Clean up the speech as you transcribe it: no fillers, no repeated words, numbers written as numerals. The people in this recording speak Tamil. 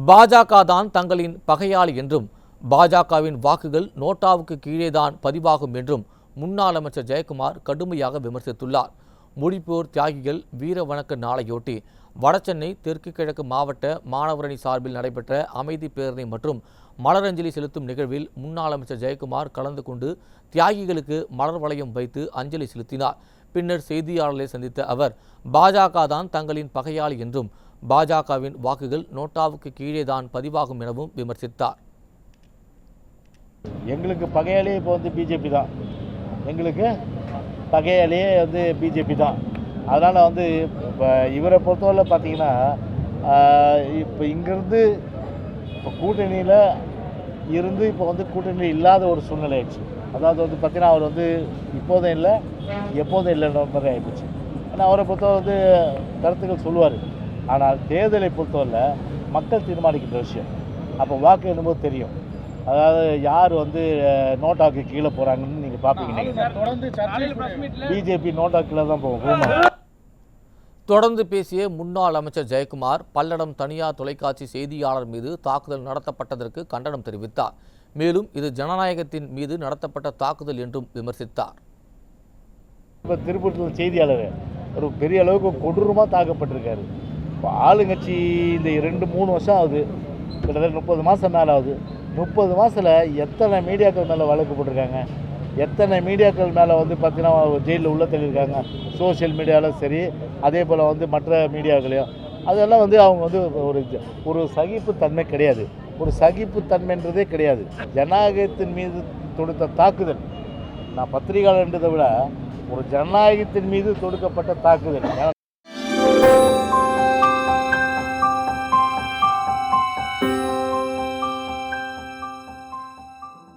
பாஜக தான் தங்களின் பகையாளி என்றும் பாஜகவின் வாக்குகள் நோட்டாவுக்கு கீழேதான் பதிவாகும் என்றும் முன்னாள் அமைச்சர் ஜெயக்குமார் கடுமையாக விமர்சித்துள்ளார். முடிப்போர் தியாகிகள் வீர வணக்க நாளையொட்டி வடசென்னை தெற்கு கிழக்கு மாவட்ட மாணவரணி சார்பில் நடைபெற்ற அமைதி பேரணி மற்றும் மலரஞ்சலி செலுத்தும் நிகழ்வில் முன்னாள் அமைச்சர் ஜெயக்குமார் கலந்து கொண்டு தியாகிகளுக்கு மலர் வளையம் வைத்து அஞ்சலி செலுத்தினார். பின்னர் செய்தியாளர்களை சந்தித்த அவர் பாஜக தான் தங்களின் பகையாளி என்றும் பாஜகவின் வாக்குகள் நோட்டாவுக்கு கீழே தான் பதிவாகும் எனவும் விமர்சித்தார். எங்களுக்கு பகையாளியே இப்போ பிஜேபி தான். எங்களுக்கு பகையாளியே பிஜேபி தான். அதனால் இப்போ இவரை பொறுத்தவரை பார்த்தீங்கன்னா இப்போ இங்கேருந்து இப்போ கூட்டணியில் இருந்து இப்போ கூட்டணியில் இல்லாத ஒரு சூழ்நிலை ஆயிடுச்சு. அதாவது பார்த்தீங்கன்னா அவர் இப்போதும் இல்லை எப்போதும் இல்லைன்ற மாதிரி ஆகிடுச்சு. ஏன்னா அவரை பொறுத்தவரை கருத்துக்கள் சொல்லுவார். ஆனால் தேர்தலை பொறுத்தவரை மக்கள் தீர்மானிக்கின்ற விஷயம். அப்போ வாக்கு என்னும்போது தெரியும். அதாவது யார் நோட்டாவுக்கு கீழே போகிறாங்கன்னு நீங்கள் பார்ப்பீங்க. பிஜேபி நோட்டாவுக்கு கீழே தான் போகும். தொடர்ந்து பேசிய முன்னாள் அமைச்சர் ஜெயக்குமார் பல்லடம் தனியார் தொலைக்காட்சி செய்தியாளர் மீது தாக்குதல் நடத்தப்பட்டதற்கு கண்டனம் தெரிவித்தார். மேலும் இது ஜனநாயகத்தின் மீது நடத்தப்பட்ட தாக்குதல் என்றும் விமர்சித்தார். இப்போ திருப்பூரில் செய்தியாளர் ஒரு பெரிய அளவுக்கு கொடூரமாக தாக்கப்பட்டிருக்காரு. இப்போ ஆளுங்கட்சி இந்த 2-3 வருஷம் ஆகுது, கிட்டத்தட்ட 30 மாதம் மேலே ஆகுது. 30 மாதத்தில் எத்தனை மீடியாக்கள் மேலே வழக்கு போட்டிருக்காங்க, எத்தனை மீடியாக்கள் மேலே பார்த்தீங்கன்னா ஜெயிலில் உள்ள தள்ளியிருக்காங்க. சோஷியல் மீடியாவில் சரி, அதே போல் மற்ற மீடியாக்களையும் அதெல்லாம் அவங்க ஒரு சகிப்புத்தன்மை கிடையாது. ஒரு சகிப்புத்தன்மைன்றதே கிடையாது. ஜனநாயகத்தின் மீது தொடுத்த தாக்குதல், நான் பத்திரிகையாளர்ன்றதை விட ஒரு ஜனநாயகத்தின் மீது தொடுக்கப்பட்ட தாக்குதல்.